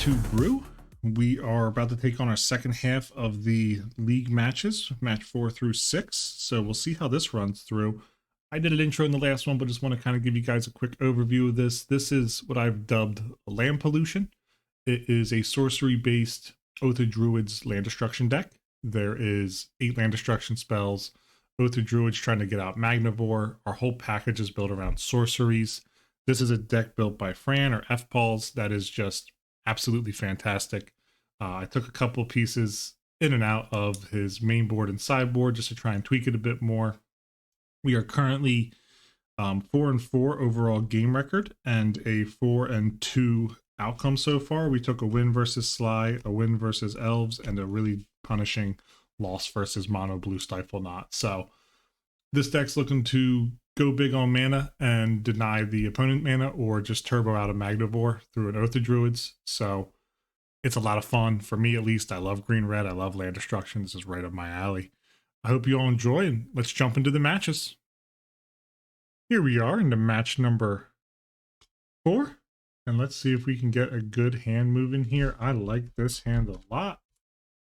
to Brew. We are about to take on our second half of the league matches, match 4 through 6. So we'll see how this runs through. I did an intro in the last one, but just want to kind of give you guys a quick overview of this. This is what I've dubbed Land Pollution. It is a sorcery-based Oath of Druids land destruction deck. There is 8 land destruction spells. Oath of Druids trying to get out Magnivore. Our whole package is built around sorceries. This is a deck built by Fran or fpawlsz that is just absolutely fantastic. I took a couple pieces in and out of his main board and sideboard just to try and tweak it a bit more. We are currently 4-4 overall game record and a 4-2 outcome so far. We took a win versus Sly, a win versus Elves, and a really punishing loss versus Mono Blue Stifle Knot. So this deck's looking to go big on mana and deny the opponent mana, or just turbo out of Magnivore through an Oath of Druids. So it's a lot of fun. For me, at least, I love green-red. I love land destruction. This is right up my alley. I hope you all enjoy, and let's jump into the matches. Here we are into match number 4. And let's see if we can get a good hand moving here. I like this hand a lot.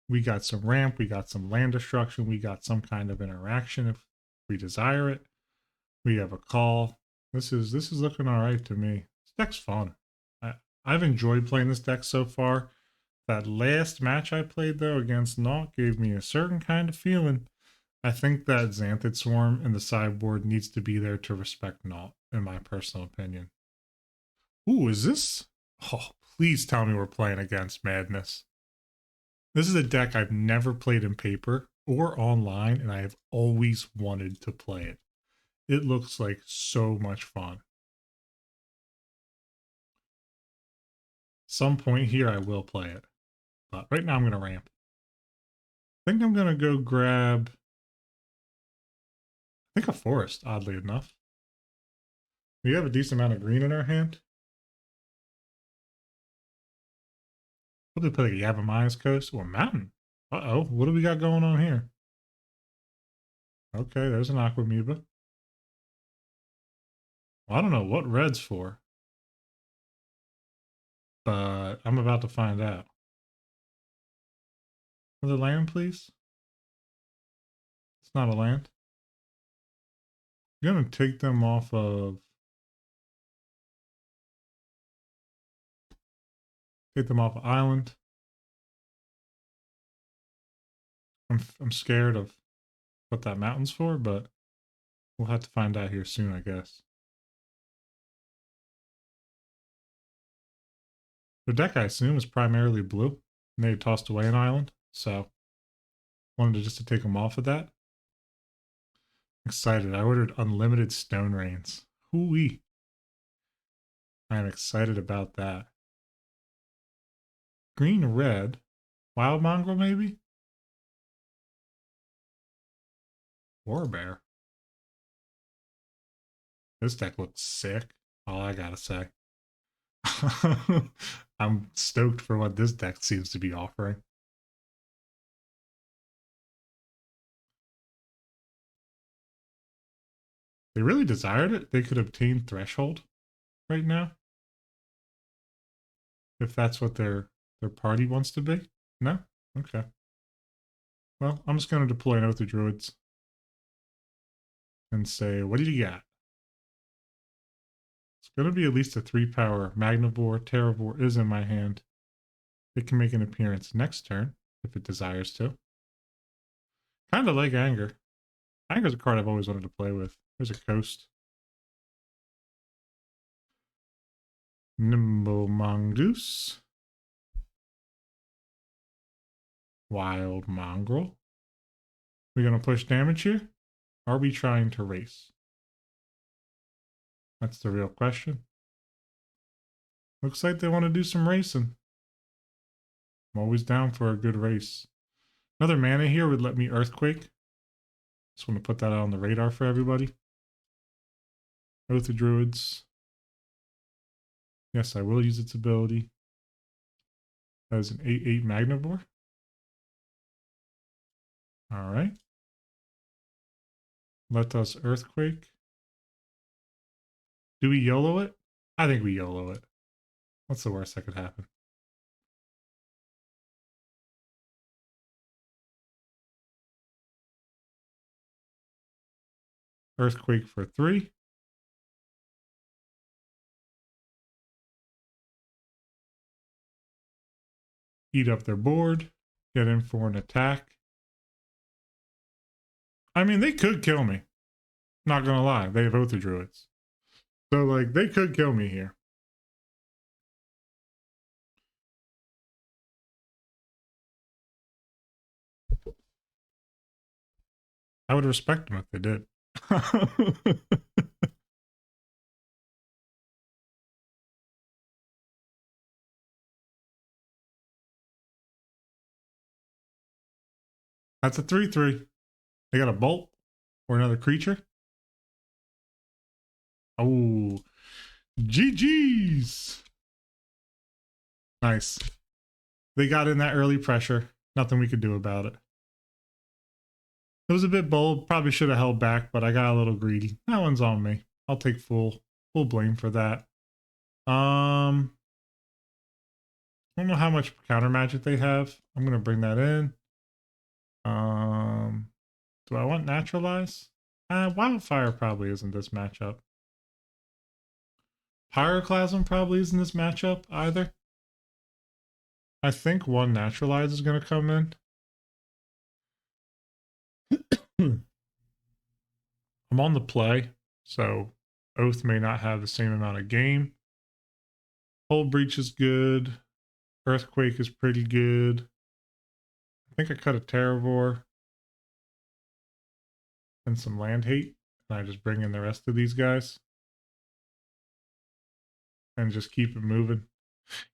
We got some ramp. We got some land destruction. We got some kind of interaction if we desire it. We have a call. This is looking all right to me. This deck's fun. I've enjoyed playing this deck so far. That last match I played, though, against Naut gave me a certain kind of feeling. I think that Xanthid Swarm in the sideboard needs to be there to respect Naut, in my personal opinion. Ooh, is this? Oh, please tell me we're playing against Madness. This is a deck I've never played in paper or online, and I have always wanted to play it. It looks like so much fun. Some point here I will play it. But right now I'm going to ramp. I think I'm going to go grab, I think, a forest, oddly enough. We have a decent amount of green in our hand. Probably play like a Yavimaya Coast or Mountain. Uh-oh, what do we got going on here? Okay, there's an Aquamoeba. Well, I don't know what red's for, but I'm about to find out. Another land, please? It's not a land. I'm gonna take them off of... island. I'm scared of what that mountain's for, but we'll have to find out here soon, I guess. The deck, I assume, is primarily blue, and they tossed away an island, so wanted just to take them off of that. Excited. I ordered unlimited stone rains. Hoo-wee. I am excited about that. Green, red. Wild mongrel, maybe? War bear. This deck looks sick. All I gotta say. I'm stoked for what this deck seems to be offering. They really desired it. They could obtain Threshold right now. If that's what their party wants to be. No? Okay. Well, I'm just going to deploy an Oath of Druids. And say, what do you got? It's going to be at least a 3-power. Magnivore, Terravore is in my hand. It can make an appearance next turn, if it desires to. Kind of like Anger. Anger's a card I've always wanted to play with. There's a Coast. Nimble Mongoose. Wild Mongrel. We gonna push damage here? Are we trying to race? That's the real question. Looks like they want to do some racing. I'm always down for a good race. Another mana here would let me Earthquake. Just want to put that on the radar for everybody. Oath of Druids. Yes, I will use its ability. That is an 8/8 Magnivore. Alright. Let us Earthquake. Do we YOLO it? I think we YOLO it. What's the worst that could happen? Earthquake for 3. Eat up their board. Get in for an attack. I mean, they could kill me. Not gonna lie, they have Oath of Druids. So, like, they could kill me here. I would respect them if they did. That's a 3/3. They got a bolt or another creature. Oh, GG's. Nice. They got in that early pressure. Nothing we could do about it. It was a bit bold. Probably should have held back, but I got a little greedy. That one's on me. I'll take full blame for that. I don't know how much counter magic they have. I'm gonna bring that in. Do I want naturalize? Wildfire probably isn't this matchup. Pyroclasm probably isn't this matchup either. I think one naturalize is gonna come in. I'm on the play, so Oath may not have the same amount of game. Hold Breach is good. Earthquake is pretty good. I think I cut a Terravore and some land hate. And I just bring in the rest of these guys. And just keep it moving.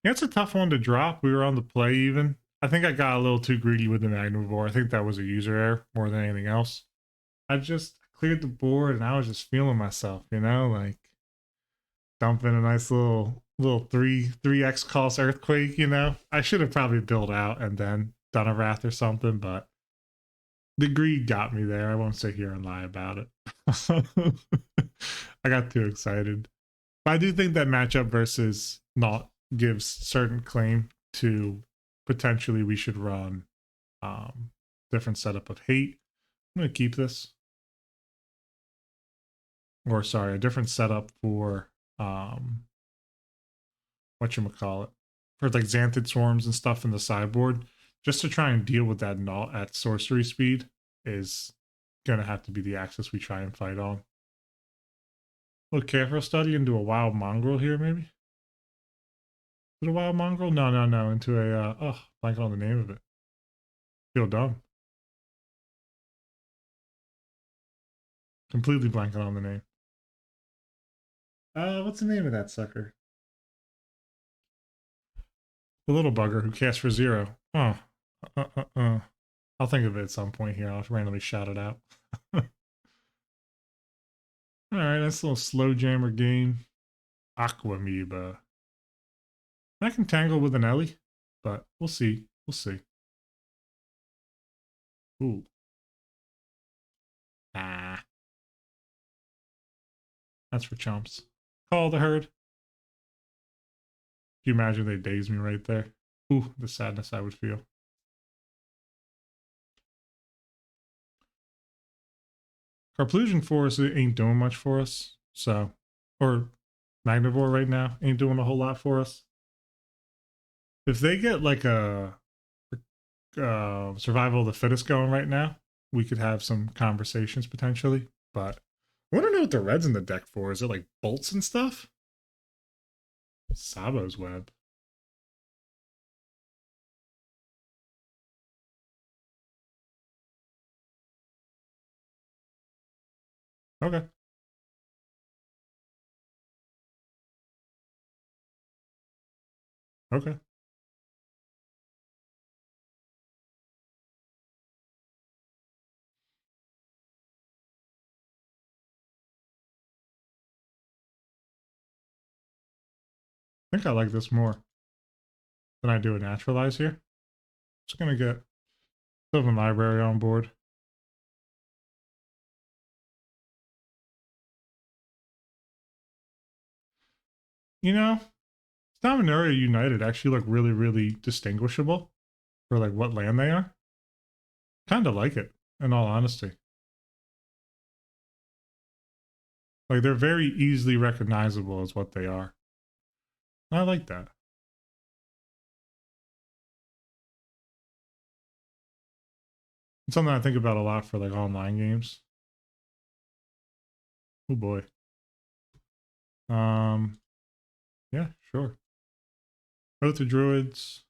Yeah, it's a tough one to drop. We were on the play even. I think I got a little too greedy with the Magnivore. I think that was a user error more than anything else. I just cleared the board and I was just feeling myself, you know, like dumping a nice little 3x cost Earthquake, you know. I should have probably built out and then done a Wrath or something, but the greed got me there. I won't sit here and lie about it. I got too excited. But I do think that matchup versus not gives certain claim to potentially we should run different setup of hate. I'm going to keep this. Or sorry, a different setup for whatchamacallit, for like Xanthid Swarms and stuff in the sideboard, just to try and deal with that null at sorcery speed is going to have to be the axis we try and fight on. Look, careful study into a wild mongrel here, maybe? Is it a wild mongrel? No. Into a, blanking on the name of it. Feel dumb. Completely blanking on the name. What's the name of that sucker? The little bugger who casts for 0. Oh. I'll think of it at some point here. I'll randomly shout it out. Alright, that's a little slow jammer game. Aquamoeba. I can tangle with an Ellie, but we'll see. We'll see. Ooh. Ah. That's for chumps. Call the herd. Can you imagine they daze me right there? Ooh, the sadness I would feel. Carplusion Force ain't doing much for us, so, or Magnivore right now ain't doing a whole lot for us. If they get like a survival of the fittest going right now, we could have some conversations potentially. But I want to know what the red's in the deck for. Is it like bolts and stuff? Sabo's Web. Okay. Okay. I think I like this more than I do a naturalize here. Just gonna get Sylvan Library on board. You know, Dominaria United actually look really, really distinguishable for like what land they are. Kind of like it, in all honesty. Like they're very easily recognizable as what they are. I like that. It's something I think about a lot for like online games. Oh boy. Yeah, sure. Oath of Druids.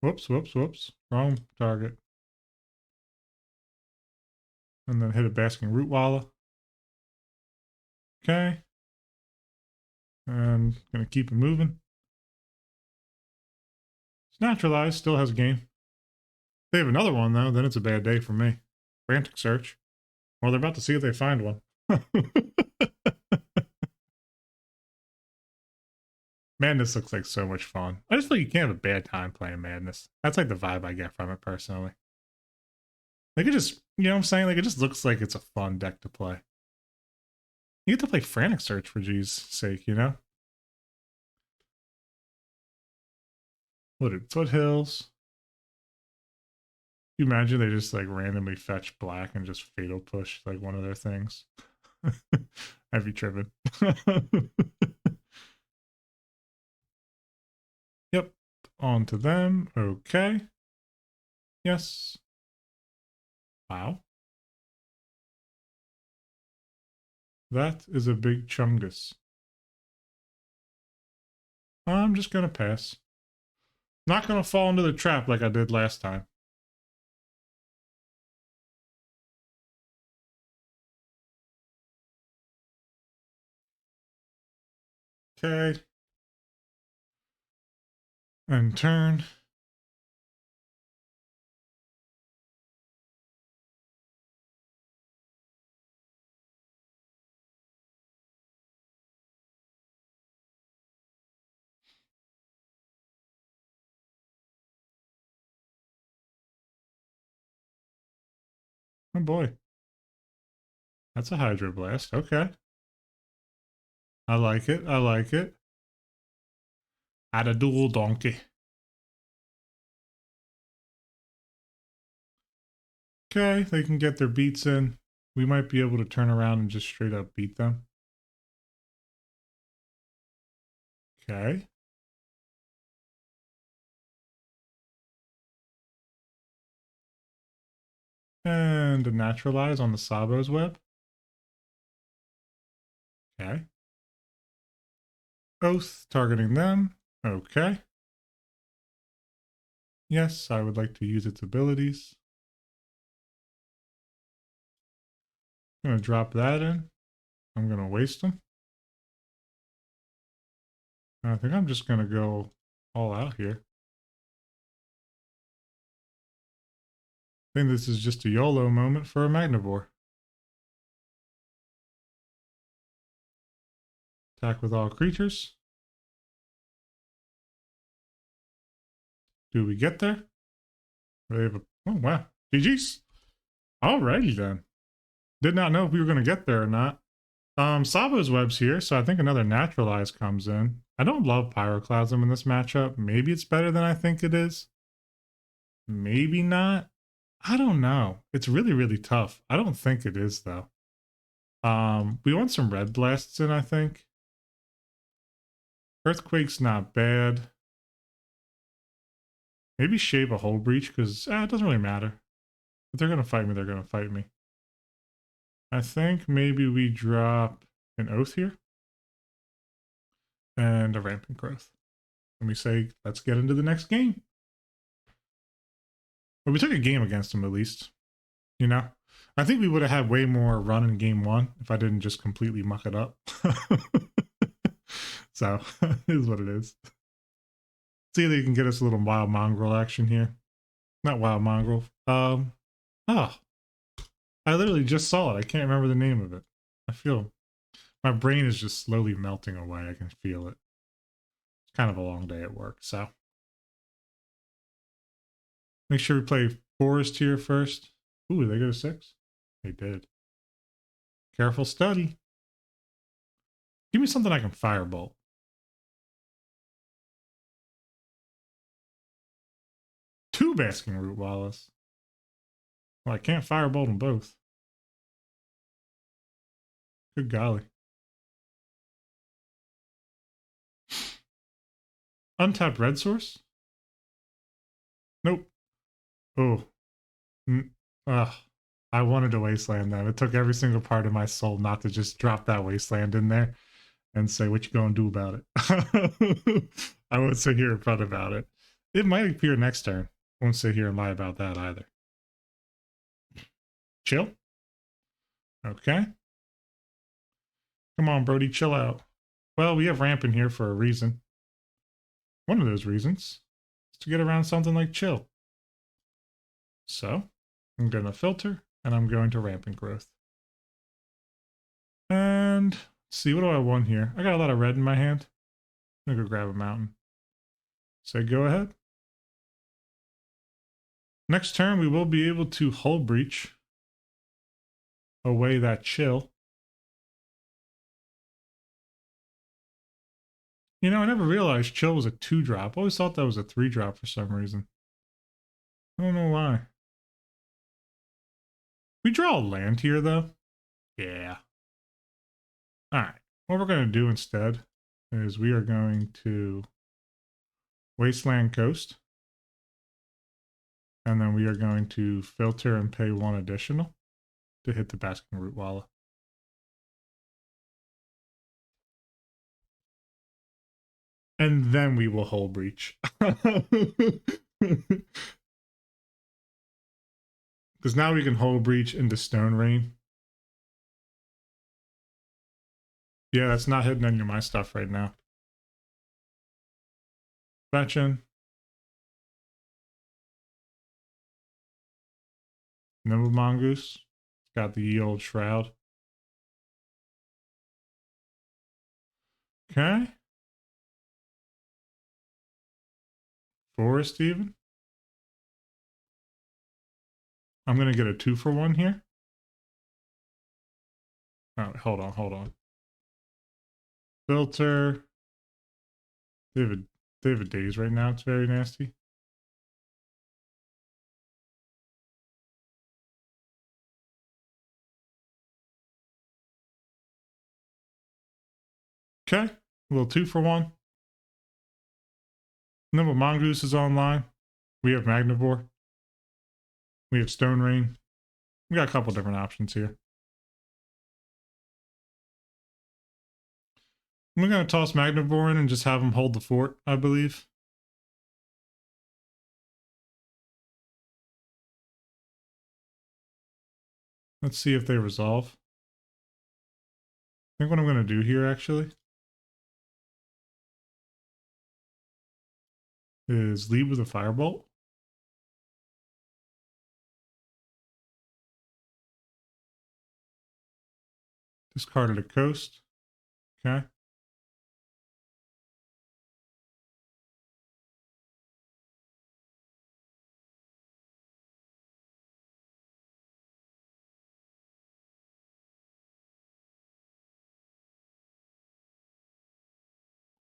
Whoops, whoops, whoops. Wrong target. And then hit a Basking Root Walla. Okay. And gonna keep it moving. It's naturalized, still has a game. If they have another one though, then it's a bad day for me. Frantic search. Well, they're about to see if they find one. Madness looks like so much fun. I just feel like you can't have a bad time playing Madness. That's like the vibe I get from it personally. Like it just, you know what I'm saying? Like it just looks like it's a fun deck to play. You get to play Frantic Search for G's sake, you know? What are Foothills? You imagine they just like randomly fetch black and just fatal push like one of their things? I'd be tripping. Yep. On to them. Okay. Yes. Wow. That is a big chungus. I'm just gonna pass. Not gonna fall into the trap like I did last time. Okay. And turn. Oh boy. That's a Hydro Blast. Okay. I like it. I like it. Add a dual donkey. Okay, they can get their beats in. We might be able to turn around and just straight up beat them. Okay. And a Naturalize on the Sabo's web. Okay. Oath targeting them. Okay. Yes, I would like to use its abilities. I'm going to drop that in. I'm going to waste them. I think I'm just going to go all out here. I think this is just a YOLO moment for a Magnivore. Attack with all creatures. Do we get there? They have a, oh, wow. GG's. Alrighty then. Did not know if we were going to get there or not. Sabo's web's here, so I think another Naturalize comes in. I don't love Pyroclasm in this matchup. Maybe it's better than I think it is. Maybe not. I don't know. It's really, really tough. I don't think it is, though. We want some Red Blasts in, I think. Earthquake's not bad. Maybe Shave a Hull Breach, because it doesn't really matter. If they're going to fight me, they're going to fight me. I think maybe we drop an Oath here. And a Rampant Growth. And we say, let's get into the next game. Well, we took a game against them at least. You know? I think we would have had way more run in game one if I didn't just completely muck it up. So, it is what it is. See if they can get us a little Wild Mongrel action here. Not Wild Mongrel. Oh. I literally just saw it. I can't remember the name of it. I feel my brain is just slowly melting away. I can feel it. It's kind of a long day at work, so. Make sure we play Forest here first. Ooh, they go to 6? They did. Careful study. Give me something I can firebolt. Two Basking Root Wallace. Well, I can't firebolt them both. Good golly. Untapped red source? Nope. Oh. Ugh. I wanted to wasteland them. It took every single part of my soul not to just drop that wasteland in there and say, what you gonna do about it? I won't sit here and fret about it. It might appear next turn. Won't sit here and lie about that either. Chill? Okay. Come on, Brody, chill out. Well, we have ramp in here for a reason. One of those reasons is to get around something like chill. So, I'm going to filter, and I'm going to rampant growth. And, let's see, what do I want here? I got a lot of red in my hand. I'm going to go grab a mountain. Say go ahead. Next turn, we will be able to hull breach away that chill. You know, I never realized chill was a 2-drop. I always thought that was a 3-drop for some reason. I don't know why. We draw a land here, though. Yeah. Alright. What we're going to do instead is we are going to Wasteland Coast. And then we are going to filter and pay 1 additional to hit the Basking Root Walla. And then we will hull breach. Because now we can hull breach into Stone Rain. Yeah, that's not hitting any of my stuff right now. Fetching. Nimble Mongoose. It's got the old Shroud. Okay. Forest even. I'm going to get a 2-for-1 here. Oh, hold on. Filter. They have a daze right now. It's very nasty. Okay. A little 2-for-1. Nimble Mongoose is online. We have Magnivore. We have Stone Rain. We got a couple different options here. We're going to toss Magnivore in and just have him hold the fort, I believe. Let's see if they resolve. I think what I'm going to do here, actually, is lead with a Firebolt. Discarded a Coast. Okay.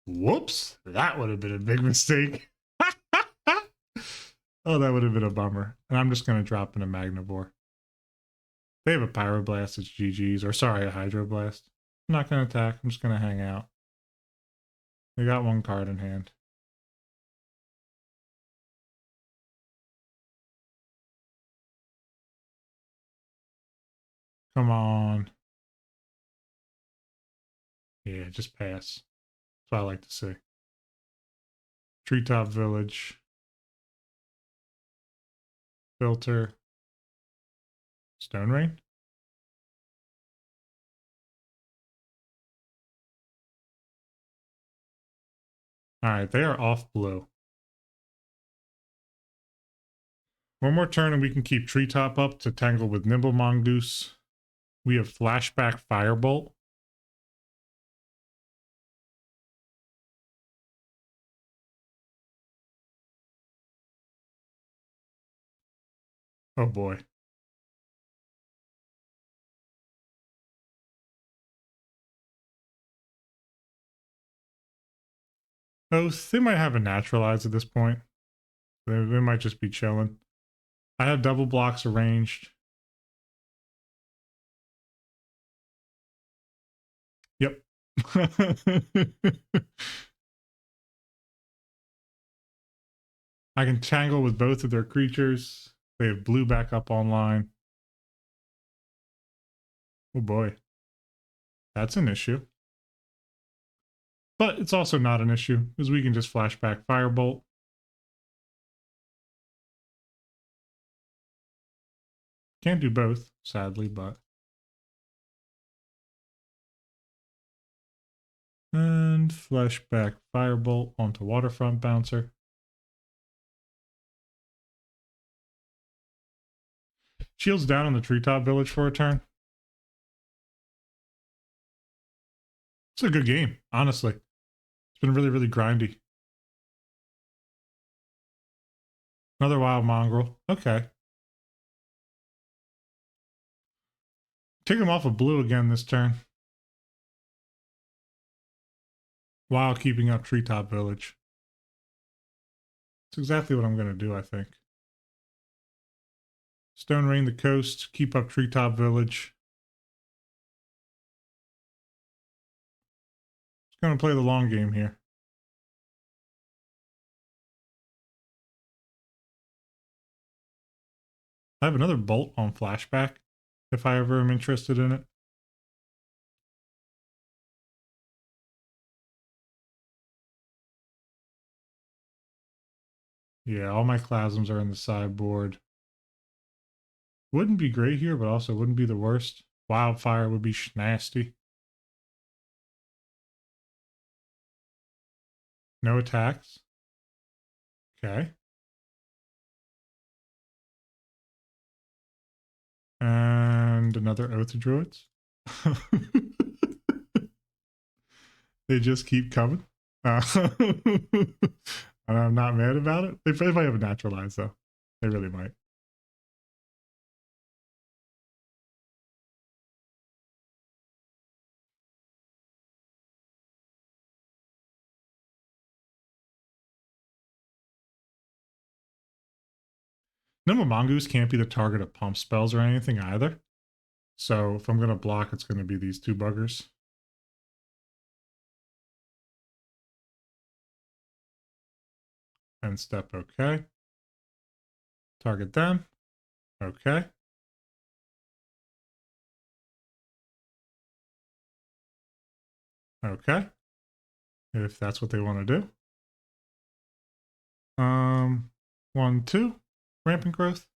Whoops. That would have been a big mistake. Oh, that would have been a bummer. And I'm just going to drop in a Magnivore. They have a Pyroblast. It's GG's. Or sorry, a Hydroblast. I'm not going to attack. I'm just going to hang out. They got 1 card in hand. Come on. Yeah, just pass. That's what I like to see. Treetop Village. Filter. Stone Rain. Alright, they are off blue. One more turn and we can keep Treetop up to tangle with Nimble Mongoose. We have Flashback Firebolt. Oh boy. Oh, they might have a Naturalize at this point. They might just be chilling. I have double blocks arranged. I can tangle with both of their creatures. They have blue back up online. Oh boy. That's an issue. But it's also not an issue, because we can just flashback Firebolt. Can't do both, sadly, but... And flashback Firebolt onto Waterfront Bouncer. Shields down on the Treetop Village for a turn. It's a good game, honestly. It's been really, really grindy. Another Wild Mongrel. Okay. Take him off of blue again this turn, while keeping up Treetop Village. That's exactly what I'm going to do, I think. Stone Rain the coast, keep up Treetop Village. Just going to play the long game here. I have another Bolt on flashback, if I ever am interested in it. Yeah, all my Clasms are in the sideboard. Wouldn't be great here, but also wouldn't be the worst. Wildfire would be nasty. No attacks. Okay. And another Oath of Druids. They just keep coming. And I'm not mad about it. They might have a naturalize, though. They really might. Number Mongoose can't be the target of pump spells or anything either. So if I'm going to block, it's going to be these two buggers. And step okay. Target them. Okay. Okay. If that's what they want to do. 1, 2. Rampant growth.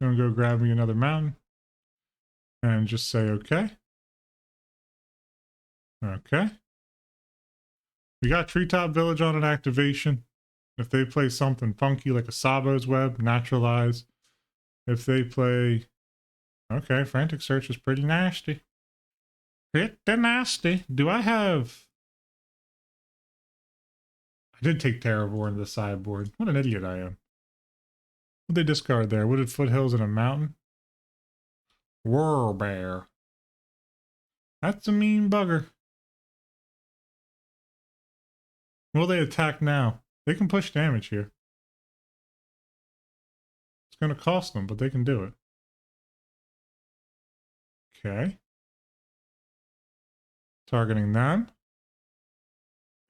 Gonna go grab me another mountain. And just say okay. Okay. We got Treetop Village on an activation. If they play something funky like a Sabo's Web, naturalize. If they play... Okay, Frantic Search is pretty nasty. Pretty nasty. Do I have... I did take Terravore into the sideboard. What an idiot I am. What did they discard there? Wooded Foothills and a mountain? Whirlbear. That's a mean bugger. Will they attack now? They can push damage here. It's going to cost them, but they can do it. Okay. Targeting them.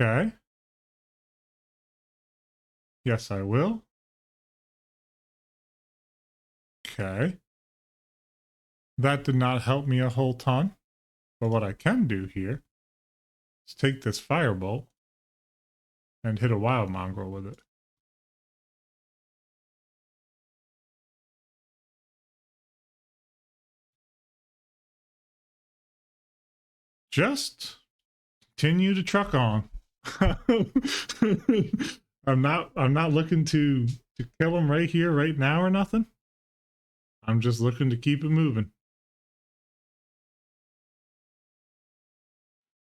Okay. Yes, I will. Okay. That did not help me a whole ton. But what I can do here is take this Firebolt and hit a Wild Mongrel with it. Just continue to truck on. I'm not looking to kill him right here, right now or nothing. I'm just looking to keep it moving.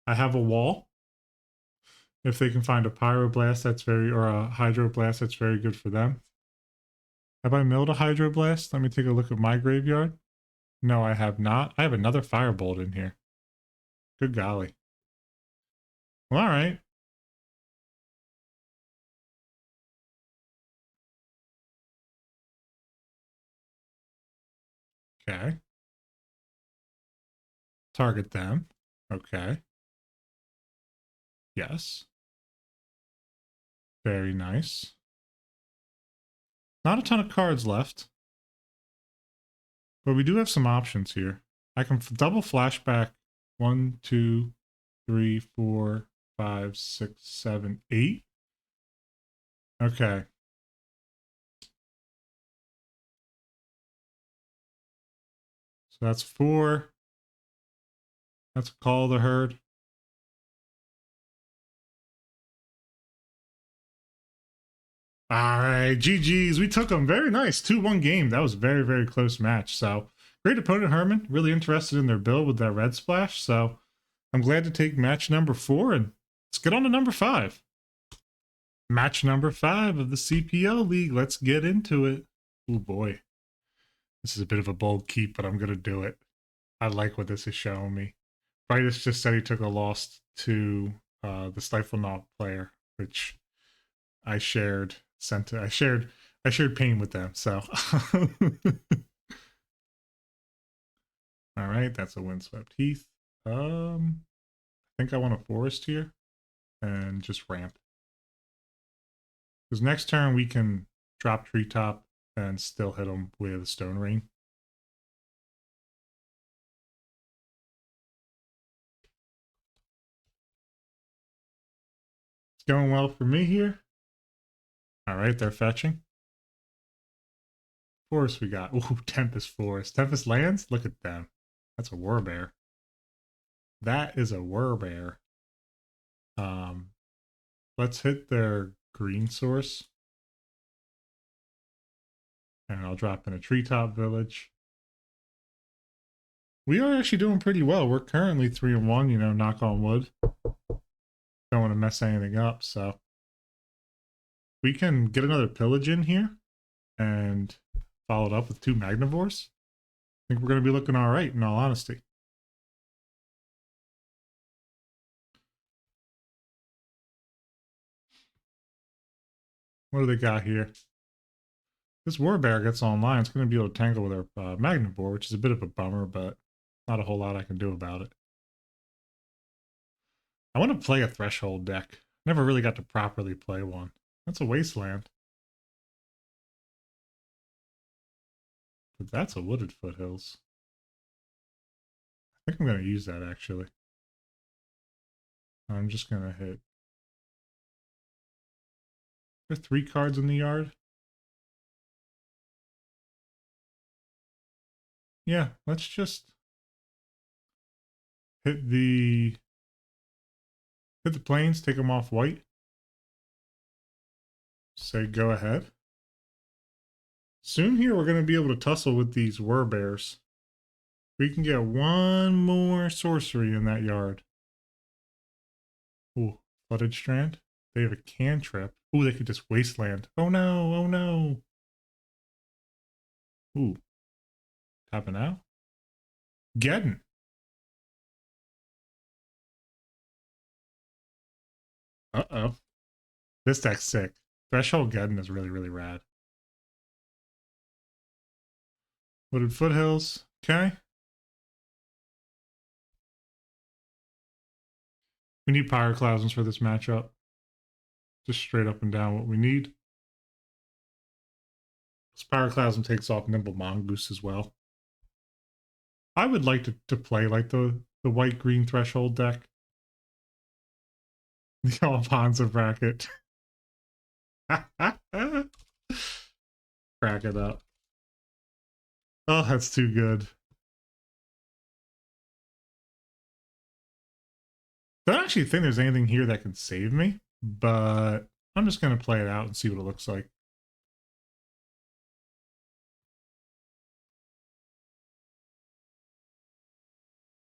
I have a wall. If they can find a Pyroblast, that's or a Hydroblast, that's very good for them. Have I milled a Hydroblast? Let me take a look at my graveyard. No, I have not. I have another Firebolt in here. Good golly. Well, all right. Okay. Target them. Okay. Yes. Very nice. Not a ton of cards left. But we do have some options here. I can double flashback 1, 2, 3, 4, 5, 6, 7, 8. Okay. So that's 4. That's Call the Herd. All right, GG's. We took them. Very nice. 2-1 game. That was a very, very close match. So great opponent, Herman. Really interested in their build with that red splash. So I'm glad to take match number 4, and let's get on to number 5. Match number 5 of the CPL League. Let's get into it. Oh boy. This is a bit of a bold keep, but I'm going to do it. I like what this is showing me. Vitus just said he took a loss to the Stifle Knot player, which I shared I shared pain with them. So all right, that's a Windswept Heath. I think I want a forest here and just ramp. Because next turn we can drop Treetop and still hit them with Stone Rain. It's going well for me here. All right, they're fetching. Forest we got. Ooh, Tempest Forest. Tempest lands? Look at them. That's a Warbear. That is a Warbear. Let's hit their green source. And I'll drop in a Treetop Village. We are actually doing pretty well. We're currently 3-1, you know, knock on wood. Don't want to mess anything up, so we can get another pillage in here and follow it up with 2 Magnivores. I think we're going to be looking all right, in all honesty. What do they got here? This Warbear gets online. It's going to be able to tangle with our Magnivore, which is a bit of a bummer, but not a whole lot I can do about it. I want to play a Threshold deck. Never really got to properly play one. That's a Wasteland. But that's a Wooded Foothills. I think I'm going to use that, actually. I'm just going to hit. There are 3 cards in the yard. Yeah, let's just hit the planes, take them off white. Say go ahead. Soon here we're going to be able to tussle with these Warbears. We can get 1 more sorcery in that yard. Ooh, Flooded Strand. They have a cantrip. Ooh, they could just Wasteland. Oh no, oh no. Ooh. Tapping out. Geddon. Uh-oh. This deck's sick. Threshold Geddon is really, really rad. Wooded Foothills. Okay. We need Pyroclasms for this matchup. Just straight up and down what we need. Pyroclasm takes off Nimble Mongoose as well. I would like to play like the white-green Threshold deck. The Alfonso bracket. Crack it up. Oh, that's too good. I don't actually think there's anything here that can save me, but I'm just going to play it out and see what it looks like.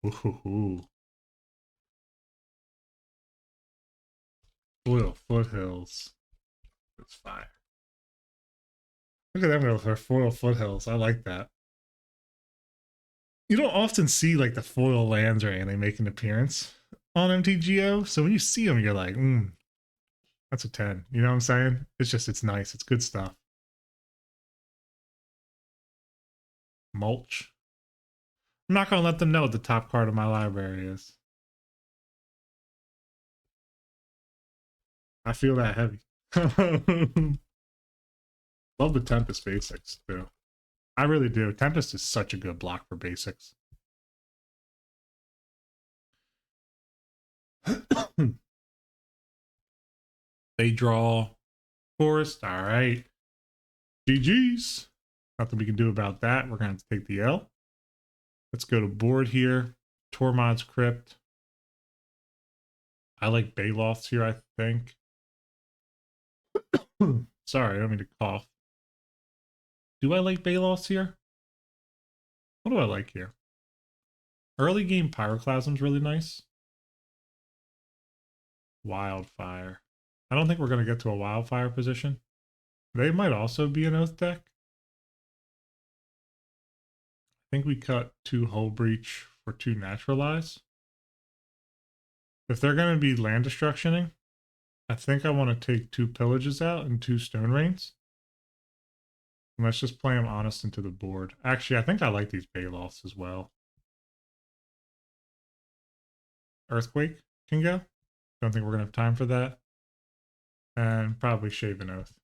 Ooh. Foil Foothills. It's fire. Look at them with their foil Foothills. I like that. You don't often see like the foil lands or anything make an appearance on MTGO. So when you see them, you're like, that's a 10. You know what I'm saying? It's nice. It's good stuff. I'm not gonna let them know what the top card of my library is. I feel that heavy. Love the Tempest basics too. I really do. Tempest is such a good block for basics. They draw Forest. All right. GG's. Nothing we can do about that. We're going to have to take the L. Let's go to board here. Tormod's Crypt. I like Baloths here, I think. Sorry, I don't mean to cough. Do I like Baloths here? What do I like here? Early game Pyroclasm's really nice. Wildfire. I don't think we're going to get to a Wildfire position. They might also be an Oath deck. I think we cut 2 Hull Breach for 2 Naturalize. If they're going to be land destructioning, I think I want to take 2 Pillages out and 2 Stone Rains. And let's just play them honest into the board. Actually, I think I like these Baloths as well. Earthquake can go. Don't think we're going to have time for that. And probably Shaven Oath.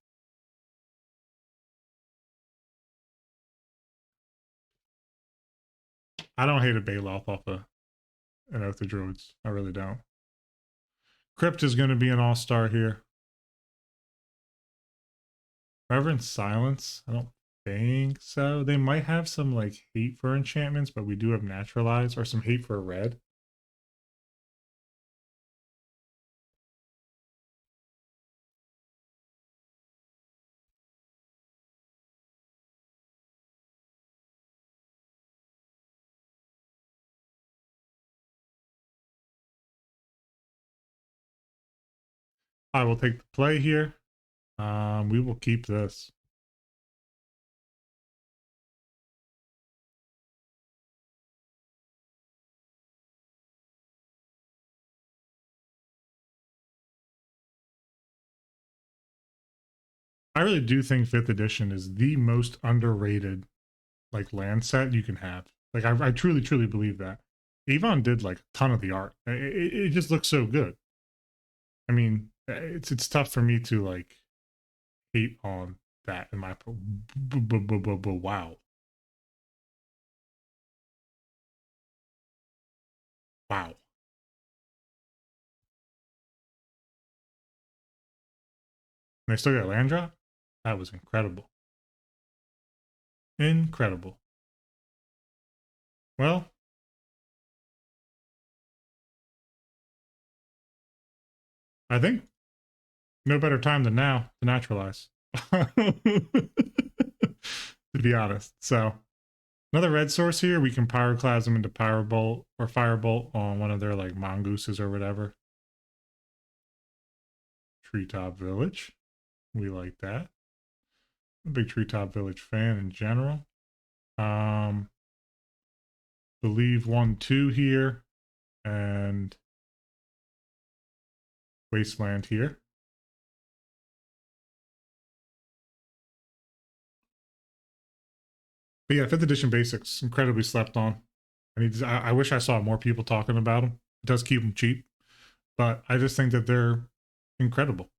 I don't hate a Baloth off an Oath of Druids. I really don't. Crypt is going to be an all-star here. Reverend Silence? I don't think so. They might have some like hate for enchantments, but we do have Naturalize or some hate for red. I will take the play here. We will keep this. I really do think 5th edition is the most underrated like land set you can have. Like I truly, truly believe that. Avon did like a ton of the art. It just looks so good. I mean, it's tough for me to like hate on that in my wow. Wow. And they still got land drop? That was incredible. Incredible. Well, I think no better time than now to naturalize. To be honest. So another red source here, we can Pyroclasm into Pyrebolt or Firebolt on one of their like mongooses or whatever. Treetop Village. We like that. I'm a big Treetop Village fan in general. Believe 1-2 here and Wasteland here. But yeah, 5th edition basics, incredibly slept on. I wish I saw more people talking about them. It does keep them cheap, but I just think that they're incredible.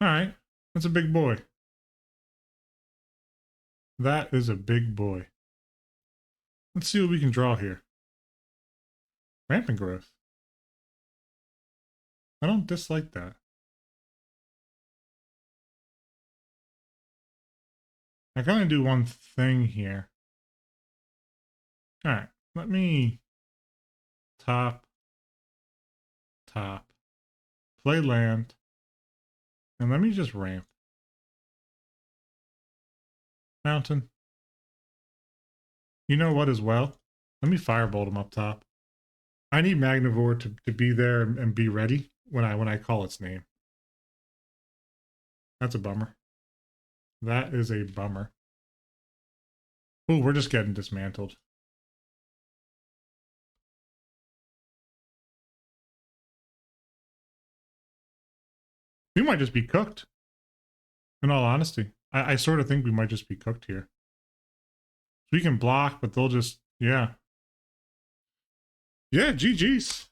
All right, that's a big boy. That is a big boy. Let's see what we can draw here. Rampant growth. I don't dislike that. I kind of do one thing here. All right, let me top, play land, and let me just ramp. Mountain. You know what as well? Let me firebolt him up top. I need Magnivore to be there and be ready when I call its name. That's a bummer. That is a bummer. Oh, we're just getting dismantled. We might just be cooked. In all honesty, I sort of think we might just be cooked here. We can block, but they'll just, yeah. Yeah, GG's.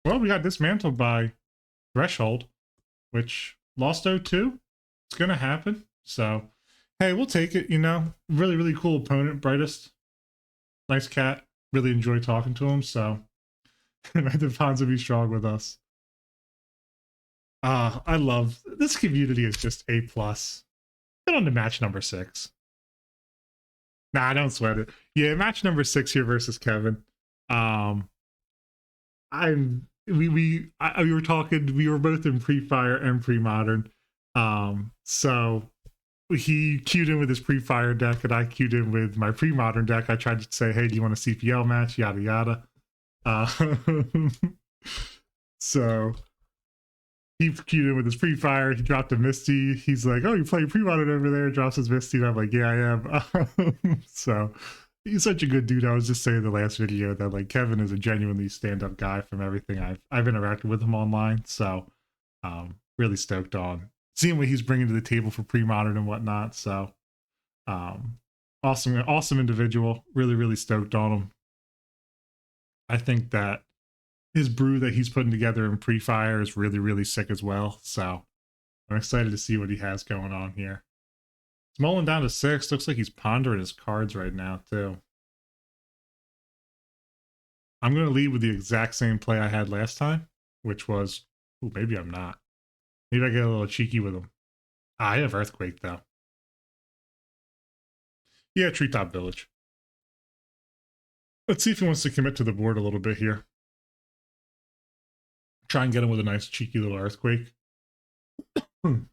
Well, we got dismantled by Threshold, which lost 0-2. It's going to happen. So, hey, we'll take it, you know. Really, really cool opponent, Brightest. Nice cat. Really enjoy talking to him, so the bonds will be strong with us. I love this community is just A+. Get on to match number 6. Nah, don't sweat it. Yeah, match number 6 here versus Kevin. We were talking, we were both in pre-fire and pre-modern. So he queued in with his pre-fire deck and I queued in with my pre-modern deck. I tried to say, hey, do you want a CPL match? Yada yada. So he queued in with his pre-fire. He dropped a Misty. He's like, oh, you play pre-modern over there? Drops his Misty. And I'm like, yeah, I am. So he's such a good dude. I was just saying in the last video that like Kevin is a genuinely stand-up guy from everything I've interacted with him online. So really stoked on seeing what he's bringing to the table for pre-modern and whatnot. So awesome individual. Really, really stoked on him. I think that his brew that he's putting together in pre-fire is really, really sick as well. So I'm excited to see what he has going on here. He's mulling down to 6. Looks like he's pondering his cards right now, too. I'm going to lead with the exact same play I had last time, which was, ooh, maybe I'm not. Maybe I get a little cheeky with him. I have Earthquake, though. Yeah, Treetop Village. Let's see if he wants to commit to the board a little bit here. Try and get him with a nice cheeky little Earthquake. One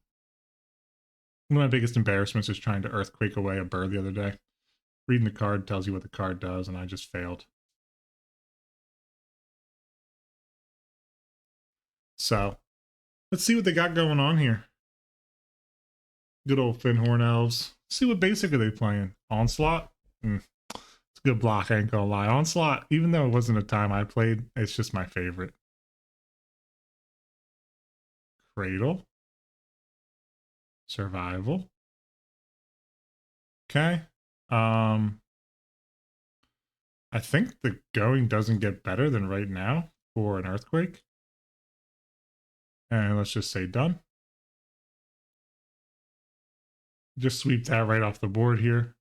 of my biggest embarrassments is trying to Earthquake away a bird the other day. Reading the card tells you what the card does, and I just failed. So, let's see what they got going on here. Good old Finhorn Elves. Let's see what basic are they playing. Onslaught? It's a good block, I ain't gonna lie. Onslaught, even though it wasn't a time I played, it's just my favorite. Cradle. Survival. Okay. I think the going doesn't get better than right now for an Earthquake. And let's just say done. Just sweep that right off the board here.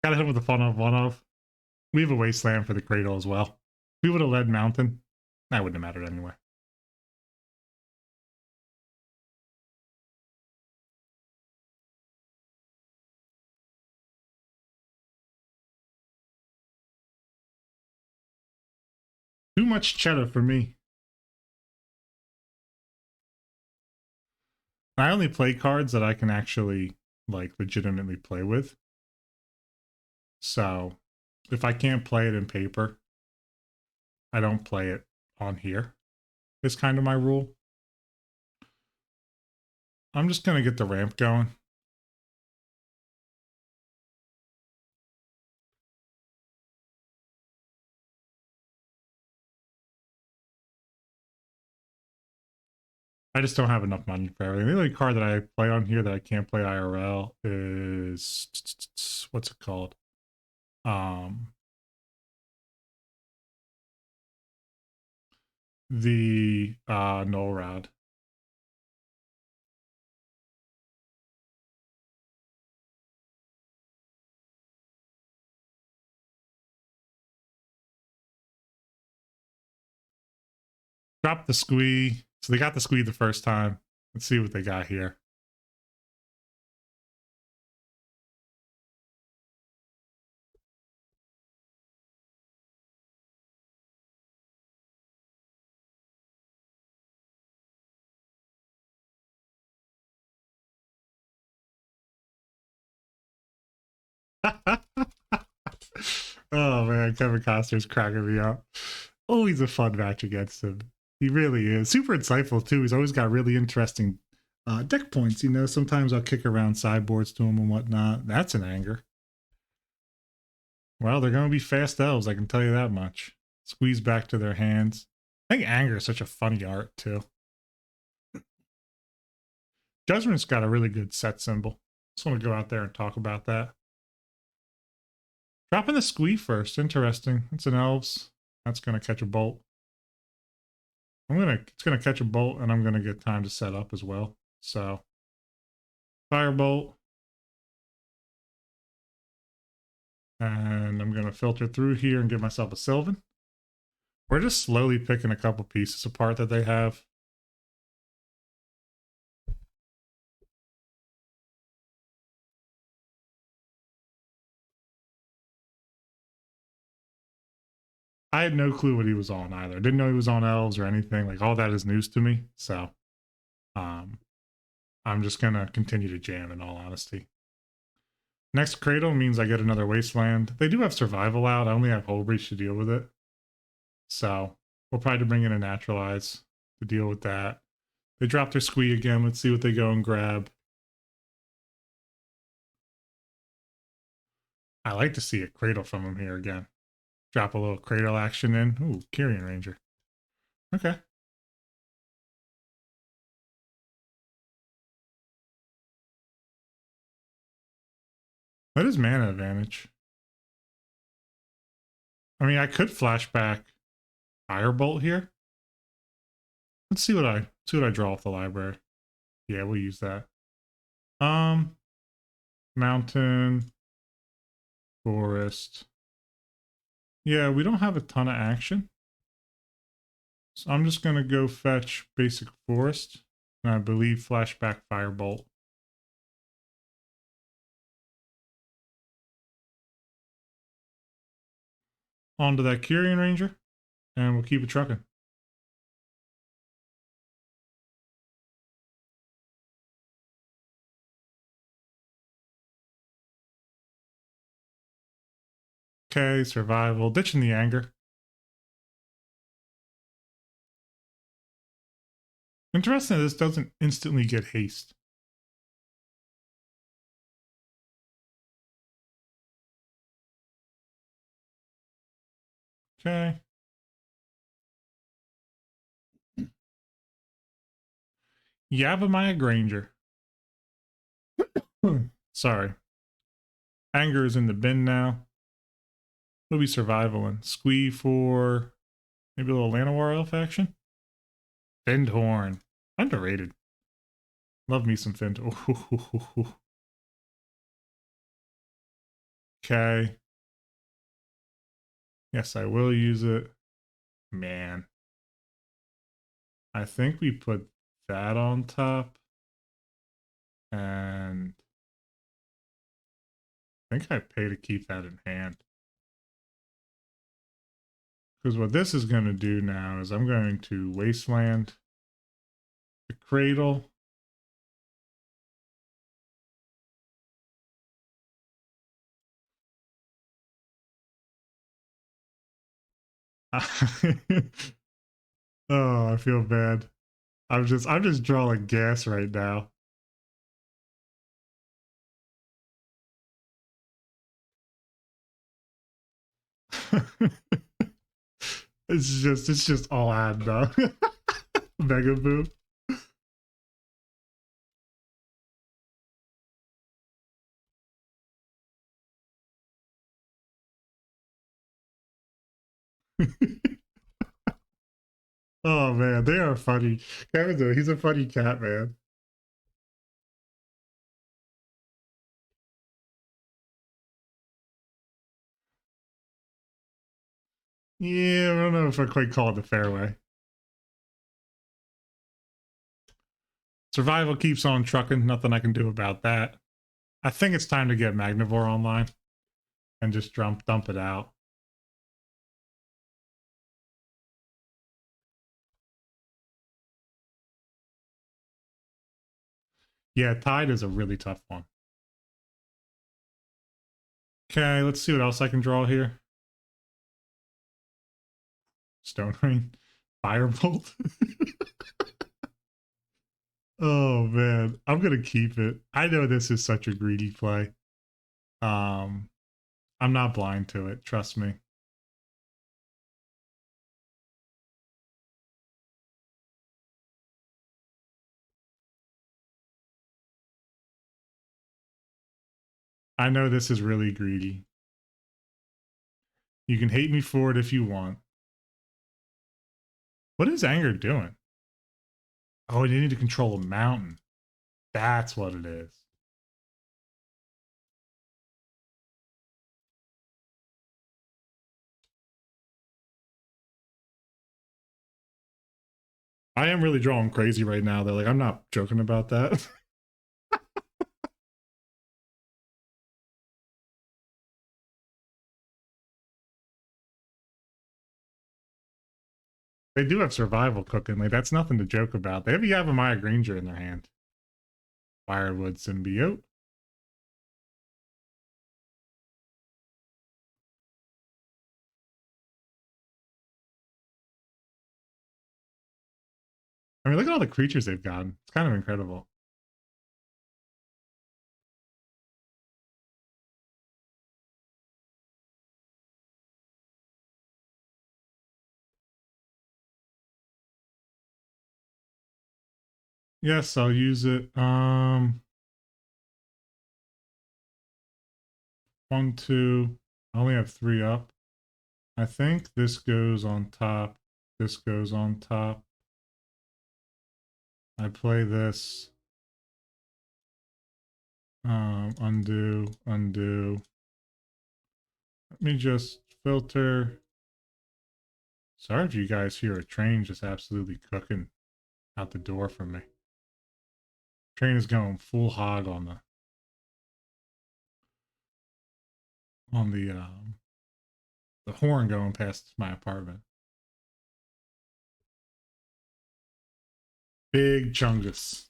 Gotta hit him with the fun of one of. We have a Wasteland for the Cradle as well. If we would have led Mountain, that wouldn't have mattered anyway. Too much cheddar for me. I only play cards that I can actually, like, legitimately play with. So, if I can't play it in paper, I don't play it on here. It's kind of my rule. I'm just going to get the ramp going. I just don't have enough money for everything. The only card that I play on here that I can't play IRL is, what's it called? The Null Rod. Drop the squee. So they got the squee the first time. Let's see what they got here. Oh man, Kevin Costner's cracking me up. Always a fun match against him. He really is. Super insightful too. He's always got really interesting deck points. You know, sometimes I'll kick around sideboards to them and whatnot. That's an anger. Well, they're going to be fast elves, I can tell you that much. Squeeze back to their hands. I think anger is such a funny art, too. Judgment's got a really good set symbol. Just want to go out there and talk about that. Dropping the squee first. Interesting. It's an elves. That's going to catch a bolt. It's going to catch a bolt, and I'm going to get time to set up as well. So, firebolt. And I'm going to filter through here and give myself a Sylvan. We're just slowly picking a couple pieces apart that they have. I had no clue what he was on either. Didn't know he was on elves or anything. Like, all that is news to me. So, I'm just going to continue to jam, in all honesty. Next Cradle means I get another Wasteland. They do have Survival out. I only have Hull Breach to deal with it. So, we'll probably bring in a Naturalize to deal with that. They drop their squee again. Let's see what they go and grab. I like to see a Cradle from them here again. Drop a little Cradle action in. Ooh, Carrion Ranger. Okay. That is mana advantage. I mean, I could flashback Firebolt here. Let's see what I draw off the library. Yeah, we'll use that. Mountain, forest. Yeah, we don't have a ton of action. So I'm just gonna go fetch basic forest. And I believe flashback Firebolt. Onto that Carrion Ranger, and we'll keep it trucking. Okay, survival, ditching the anger. Interesting that this doesn't instantly get haste. Okay. Yavimaya Granger. Sorry. Anger is in the bin now. We'll be survivaling. Squee for maybe a little Llanowar Elf action. Findhorn. Underrated. Love me some Findhorn. Okay. Yes, I will use it. Man. I think we put that on top. And I think I pay to keep that in hand. Because what this is going to do now is I'm going to Wasteland the Cradle. Oh, I feel bad. I'm just drawing gas right now. It's just all ad now. Mega boom. Oh man, they are funny. Kevin's he's a funny cat, man. Yeah, I don't know if I quite call it the fairway. Survival keeps on trucking. Nothing I can do about that. I think it's time to get Magnivore online and just dump it out. Yeah, Tide is a really tough one. Okay, let's see what else I can draw here. Stone Rain. Firebolt. Oh man, I'm gonna keep it. I know this is such a greedy play. Um, I'm not blind to it. Trust me. I know this is really greedy. You can hate me for it if you want. What is anger doing? Oh, you need to control a mountain. That's what it is. I am really drawing crazy right now, though. Like, I'm not joking about that. They do have survival cooking. Like, that's nothing to joke about. They have a Maya Granger in their hand. Firewood symbiote. I mean, look at all the creatures they've gotten. It's kind of incredible. Yes, I'll use it. 1, 2. I only have 3 up. I think this goes on top. This goes on top. I play this. Undo, undo. Let me just filter. Sorry if you guys hear a train just absolutely cooking out the door from me. Train is going full hog on the horn going past my apartment. Big chungus.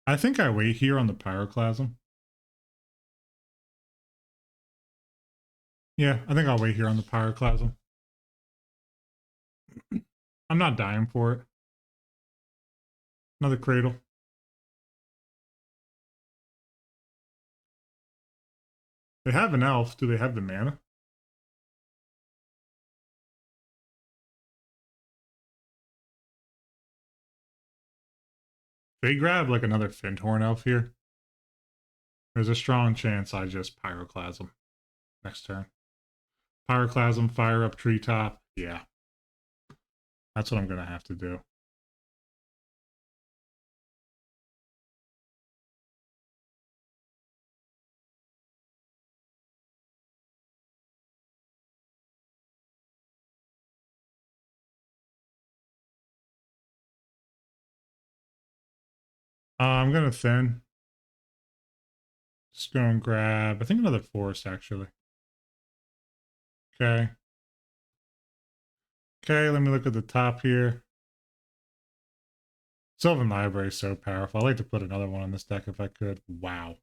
I think I wait here on the pyroclasm. Yeah, I think I'll wait here on the pyroclasm. I'm not dying for it. Another cradle. They have an elf. Do they have the mana? They grab like another Findhorn elf here. There's a strong chance I just pyroclasm next turn. Pyroclasm, fire up treetop. Yeah, that's what I'm gonna have to do. I'm gonna thin. Just go and grab, I think another forest actually. Okay. Okay, let me look at the top here. Sylvan Library is so powerful. I'd like to put another one on this deck if I could. Wow.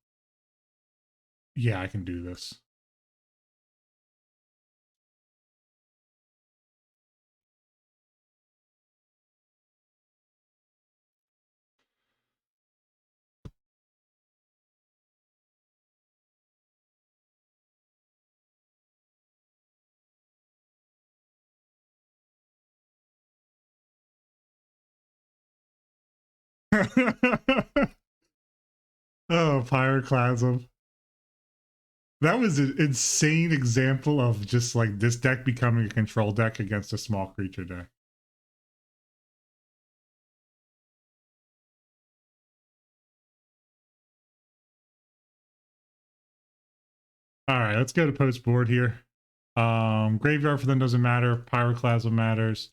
Yeah, I can do this. Oh, Pyroclasm. That was an insane example of just like this deck becoming a control deck against a small creature deck. All right, let's go to post board here. Graveyard for them doesn't matter. Pyroclasm matters.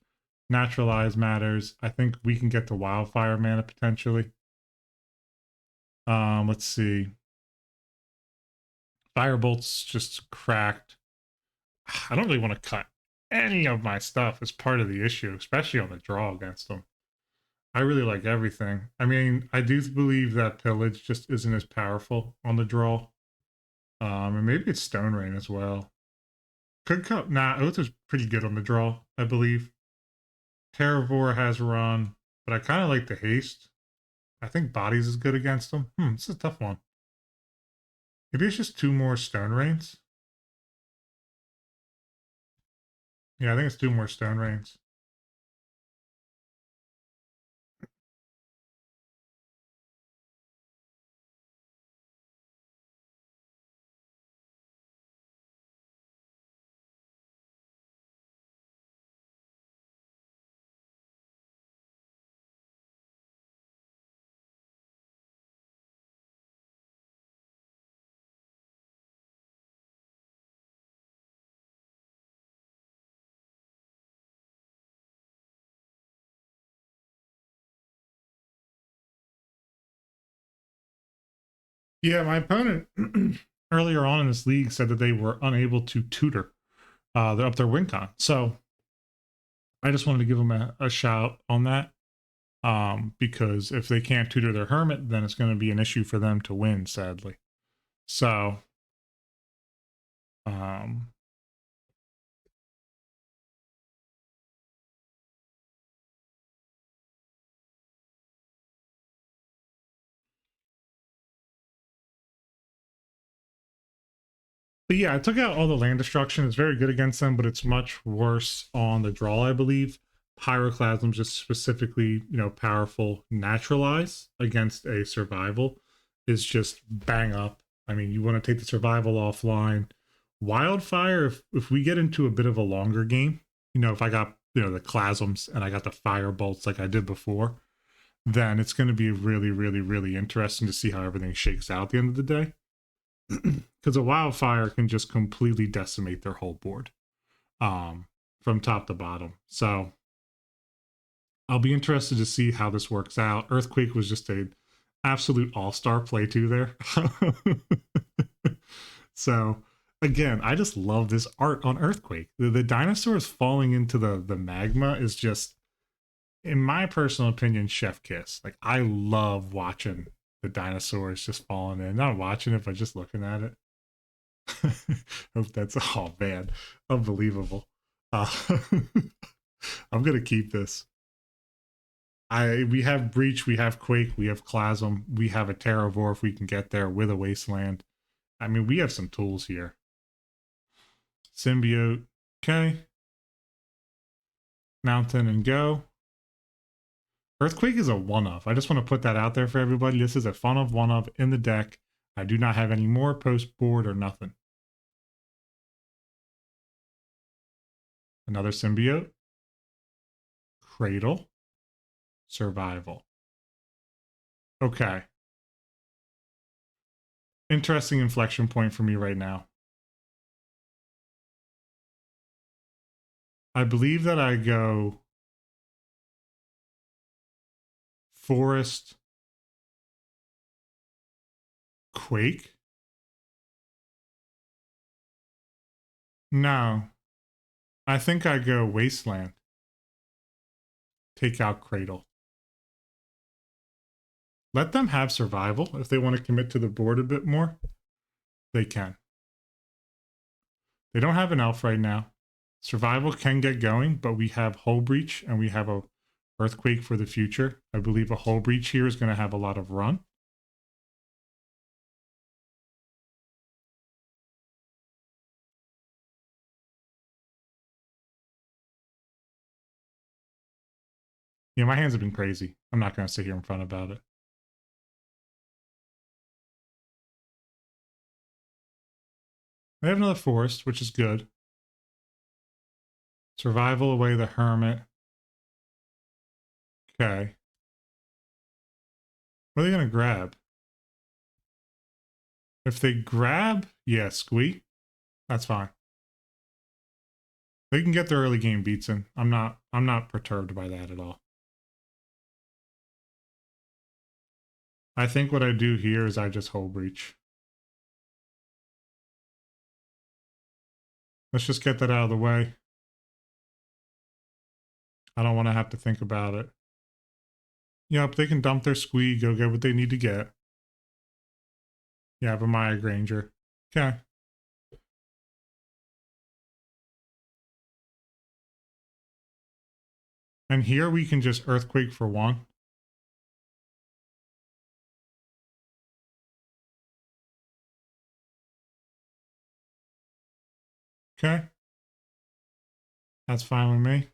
Naturalize matters. I think we can get to Wildfire mana potentially. Let's see. Firebolt's just cracked. I don't really want to cut any of my stuff as part of the issue, especially on the draw against them. I really like everything. I mean, I do believe that pillage just isn't as powerful on the draw. And maybe it's Stone Rain as well. Could come. Nah, Oath is pretty good on the draw, I believe. Terravore has run, but I kind of like the haste. I think Bodies is good against them. This is a tough one. Maybe it's just two more Stone Rains. Yeah, I think it's two more Stone Rains. Yeah, my opponent earlier on in this league said that they were unable to tutor up their win con. So I just wanted to give them a shout on that. Because if they can't tutor their hermit, then it's going to be an issue for them to win, sadly. So, um, but yeah, I took out all the land destruction. It's very good against them, but it's much worse on the draw, I believe. Pyroclasm just specifically, powerful naturalize against a survival is just bang up. I mean, you want to take the survival offline. Wildfire, if we get into a bit of a longer game, if I got, the clasms and I got the fire bolts like I did before, then it's going to be really, really, really interesting to see how everything shakes out at the end of the day. Because a wildfire can just completely decimate their whole board from top to bottom. So I'll be interested to see how this works out. Earthquake was just a absolute all-star play too there. So again, I just love this art on Earthquake. The dinosaurs falling into the magma is just, in my personal opinion, chef kiss. Like, I love watching the dinosaurs just falling in. Not watching it, but just looking at it. Hope that's all bad. Unbelievable. I'm gonna keep this. We have Breach, we have Quake, we have Clasm, we have a Terravore if we can get there with a Wasteland. I mean, we have some tools here. Symbiote, okay. Mountain and go. Earthquake is a one-of. I just want to put that out there for everybody. This is a fun of one-of in the deck. I do not have any more post board or nothing. Another symbiote. Cradle. Survival. Okay. Interesting inflection point for me right now. I believe that I go Forest, Quake. No. I think I go Wasteland. Take out Cradle. Let them have survival. If they want to commit to the board a bit more, they can. They don't have an elf right now. Survival can get going, but we have Hull Breach and we have a Earthquake for the future. I believe a Hull Breach here is going to have a lot of run. Yeah, my hands have been crazy. I'm not going to sit here in front about it. They have another Forest, which is good. Survival away the Hermit. Okay. What are they going to grab? If they grab, yeah, Squeak. That's fine. They can get their early game beats in. I'm not perturbed by that at all. I think what I do here is I just Hull Breach. Let's just get that out of the way. I don't want to have to think about it. Yep, they can dump their squee, go get what they need to get. Yeah, but Maya Granger. Okay. And here we can just Earthquake for 1. Okay. That's fine with me.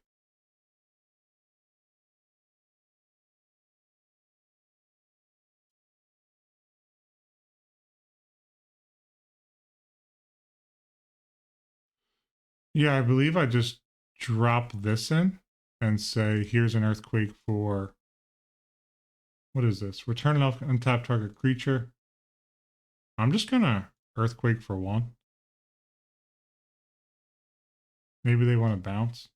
Yeah, I believe I just drop this in and say, here's an Earthquake for... What is this? Return an untapped target creature. I'm just going to Earthquake for 1. Maybe they want to bounce.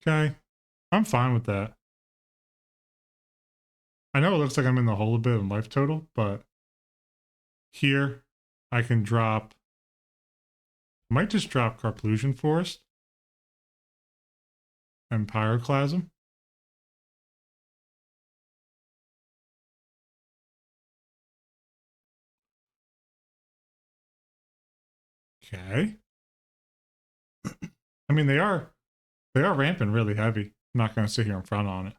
Okay. I'm fine with that. I know it looks like I'm in the hole a bit in life total, but here I can drop... Might just drop Carplusion Forest and Pyroclasm. Okay. I mean, they are ramping really heavy. I'm not going to sit here in front on it.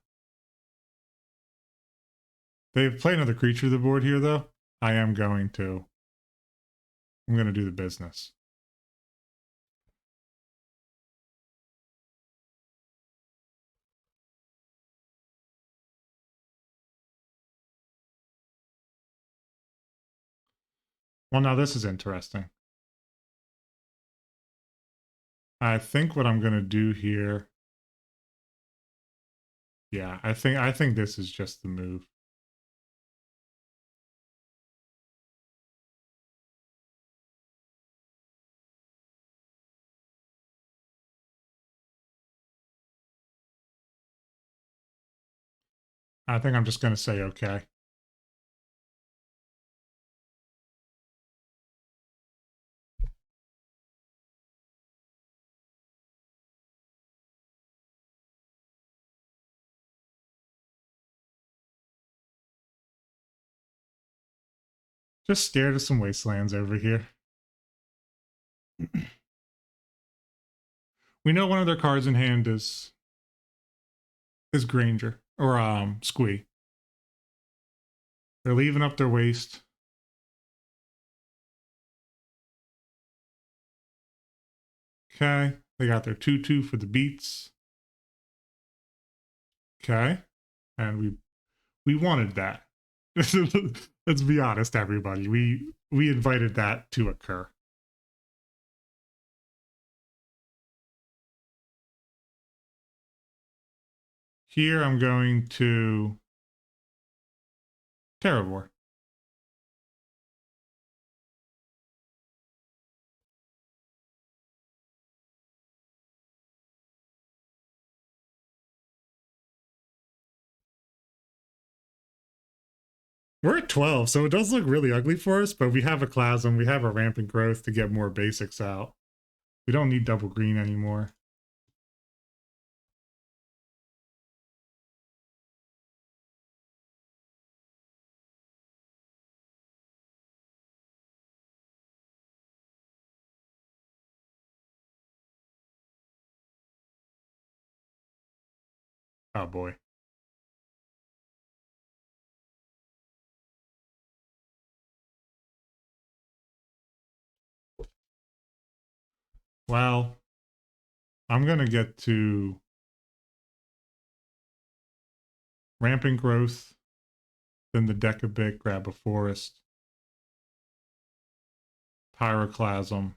They play another creature to the board here, though. I am going to. I'm going to do the business. Well, now this is interesting. I think what I'm going to do here. Yeah, I think this is just the move. I think I'm just going to say okay. Just scared of some wastelands over here. We know one of their cards in hand is Granger or Squee. They're leaving up their waste. Okay, they got their 2/2 for the beats. Okay, and we wanted that. Let's be honest, everybody. We invited that to occur. Here I'm going to Terravore. We're at 12, so it does look really ugly for us, but we have a Clasm, we have a Rampant Growth to get more basics out. We don't need double green anymore. Oh boy. Well, I'm going to get to Rampant Growth, then the Decabit, grab a Forest, Pyroclasm.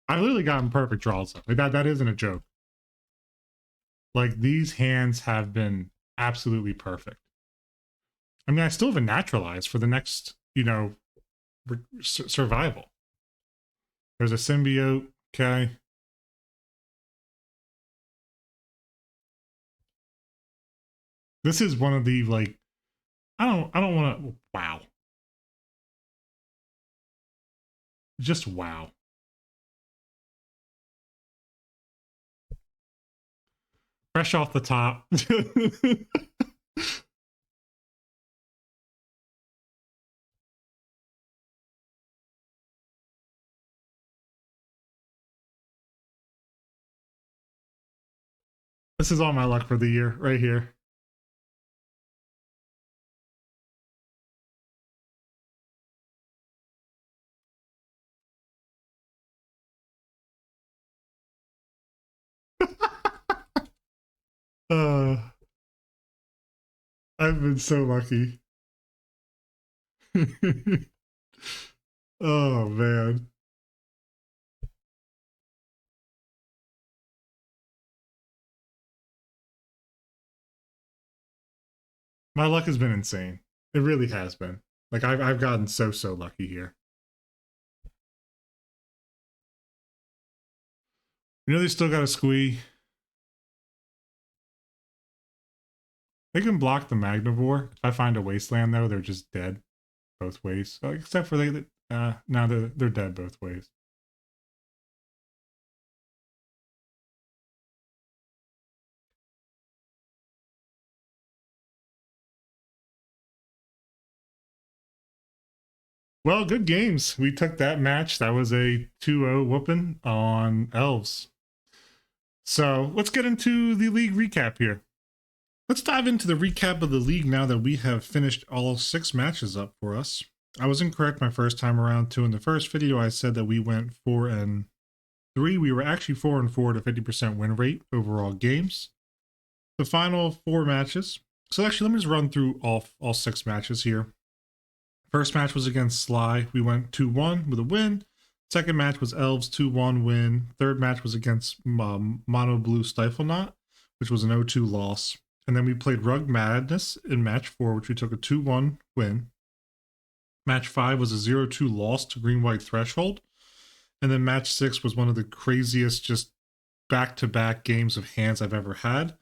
I've literally gotten perfect draws. Like that isn't a joke. Like these hands have been absolutely perfect. I mean, I still have a naturalize for the next, survival. There's a symbiote. Okay. This is one of the like, I don't want to, wow. Just wow. Fresh off the top. This is all my luck for the year right here. uh, I've been so lucky. Oh man. My luck has been insane. It really has been. Like I've gotten so lucky here. They still got a squee. They can block the Magnivore. If I find a wasteland though, they're just dead both ways. Except for now they're dead both ways. Well, good games. We took that match. That was a 2-0 whooping on Elves. So let's get into the league recap here. Let's dive into the recap of the league now that we have finished all 6 matches up for us. I was incorrect my first time around too. In the first video, I said that we went 4-3. We were actually 4-4 to 50% win rate overall games. The final 4 matches. So actually, let me just run through all 6 matches here. First match was against Sly. We went 2-1 with a win. Second match was Elves 2-1 win. Third match was against Mono Blue Stifle Knot, which was an 0-2 loss. And then we played Rug Madness in match 4, which we took a 2-1 win. Match 5 was a 0-2 loss to Green White Threshold. And then match 6 was one of the craziest just back-to-back games of hands I've ever had.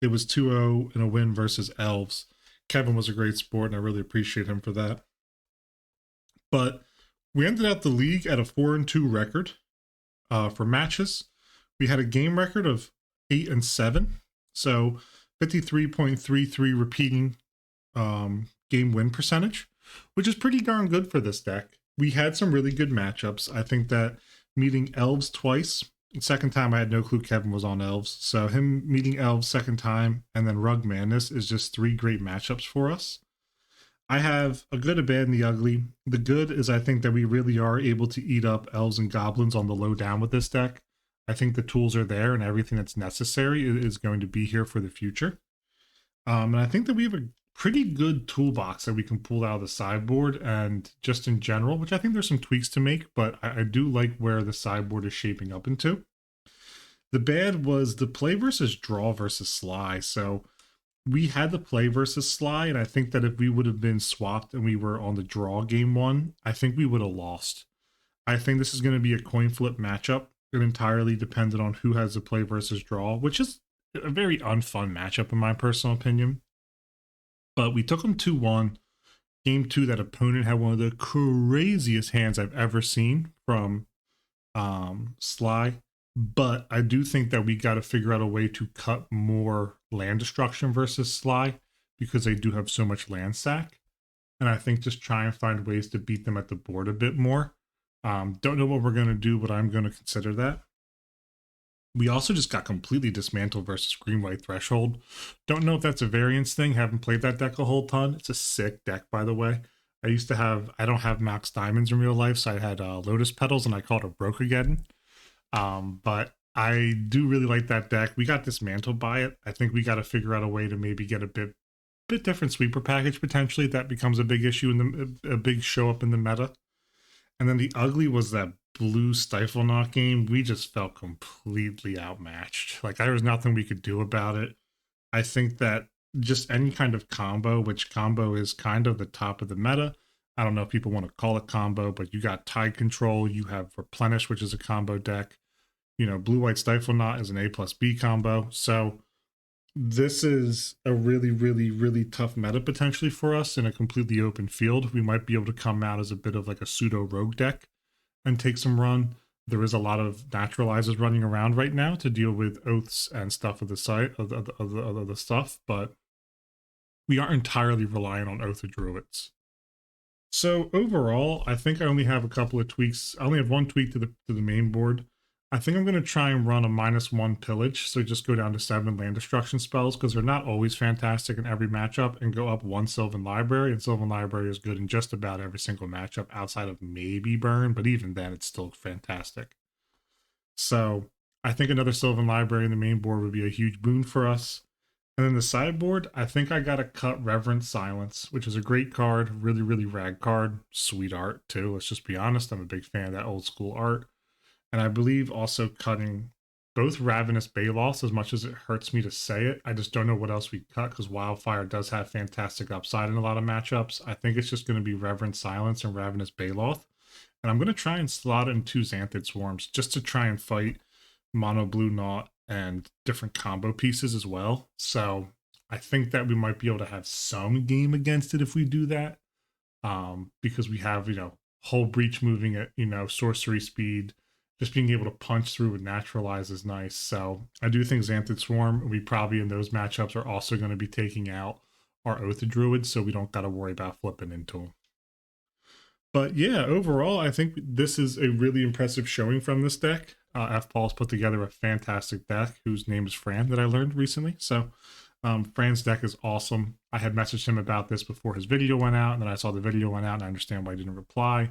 It was 2-0 in a win versus Elves. Kevin was a great sport, and I really appreciate him for that. But we ended out the league at a 4-2 record for matches. We had a game record of 8-7, so 53.33 repeating game win percentage, which is pretty darn good for this deck. We had some really good matchups. I think that meeting Elves twice, second time I had no clue Kevin was on Elves, so him meeting Elves second time and then Rug Madness is just 3 great matchups for us. I have a good, a bad, and the ugly. The good is I think that we really are able to eat up Elves and Goblins on the low down with this deck. I think the tools are there and everything that's necessary is going to be here for the future. And I think that we have a pretty good toolbox that we can pull out of the sideboard and just in general, which I think there's some tweaks to make, but I do like where the sideboard is shaping up into. The bad was the play versus draw versus Sly. So we had the play versus Sly, and I think that if we would have been swapped and we were on the draw game 1, I think we would have lost. I think this is going to be a coin flip matchup. It entirely depended on who has the play versus draw, which is a very unfun matchup in my personal opinion. But we took them 2-1. Game 2, that opponent had one of the craziest hands I've ever seen from Sly. But I do think that we got to figure out a way to cut more land destruction versus Sly because they do have so much land stack. And I think just try and find ways to beat them at the board a bit more. Don't know what we're going to do, but I'm going to consider that. We also just got completely dismantled versus Green White Threshold. Don't know if that's a variance thing. Haven't played that deck a whole ton. It's a sick deck, by the way. I don't have Max Diamonds in real life, so I had Lotus Petals and I called it Brokegeddon. But I do really like that deck. We got dismantled by it. I think we got to figure out a way to maybe get a bit different sweeper package potentially. That becomes a big issue in a big show up in the meta. And then the ugly was that blue Stifle Knot game, we just felt completely outmatched. Like, there was nothing we could do about it. I think that just any kind of combo, which combo is kind of the top of the meta. I don't know if people want to call it combo, but you got Tide Control, you have Replenish, which is a combo deck. You know, Blue White Stifle Knot is an A plus B combo. So this is a really, really, really tough meta potentially for us in a completely open field. We might be able to come out as a bit of like a pseudo rogue deck and take some run. There is a lot of naturalizers running around right now to deal with oaths and stuff of the site of the stuff, but we aren't entirely reliant on Oath of Druids. So overall, I think I only have a couple of tweaks. I only have one tweak to the main board. I think I'm going to try and run a -1 pillage, so just go down to 7 land destruction spells, because they're not always fantastic in every matchup, and go up 1 Sylvan Library, and Sylvan Library is good in just about every single matchup outside of maybe Burn, but even then it's still fantastic. So I think another Sylvan Library in the main board would be a huge boon for us. And then the sideboard, I think I got to cut Reverent Silence, which is a great card, really, really rad card. Sweet art, too. Let's just be honest. I'm a big fan of that old school art. And I believe also cutting both Ravenous Baloths, as much as it hurts me to say it. I just don't know what else we cut, because Wildfire does have fantastic upside in a lot of matchups. I think it's just going to be Reverent Silence and Ravenous Baloth. And I'm going to try and slot in 2 Xanthid Swarms just to try and fight Mono Blue Knot and different combo pieces as well. So I think that we might be able to have some game against it if we do that, because we have, you know, Hull Breach moving at, you know, sorcery speed. Just being able to punch through with Naturalize is nice. So I do think Xanthid Swarm, we probably in those matchups are also going to be taking out our Oath of Druids, so we don't got to worry about flipping into them. But yeah, overall, I think this is a really impressive showing from this deck. fpawlsz put together a fantastic deck whose name is Fran that I learned recently. So Fran's deck is awesome. I had messaged him about this before his video went out, and then I saw the video went out, and I understand why I didn't reply.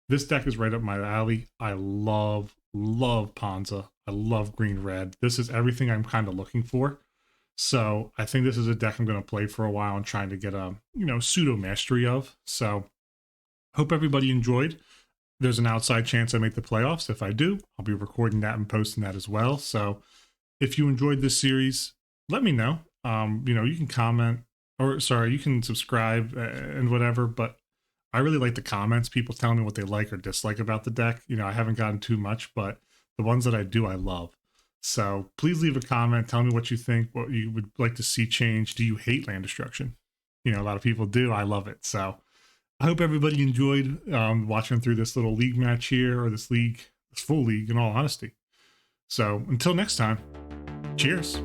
This deck is right up my alley. I love Ponza. I love green-red. This is everything I'm kind of looking for. So I think this is a deck I'm going to play for a while and trying to get a, you know, pseudo mastery of. So hope everybody enjoyed. There's an outside chance I make the playoffs. If I do, I'll be recording that and posting that as well. So if you enjoyed this series, let me know. You know, you can comment, or sorry, you can subscribe and whatever, but I really like the comments, people telling me what they like or dislike about the deck. You know, I haven't gotten too much, but the ones that I do, I love. So please leave a comment. Tell me what you think, what you would like to see change. Do you hate land destruction? You know, a lot of people do. I love it. So I hope everybody enjoyed watching through this little league match here, or this league, this full league, in all honesty. So until next time, cheers.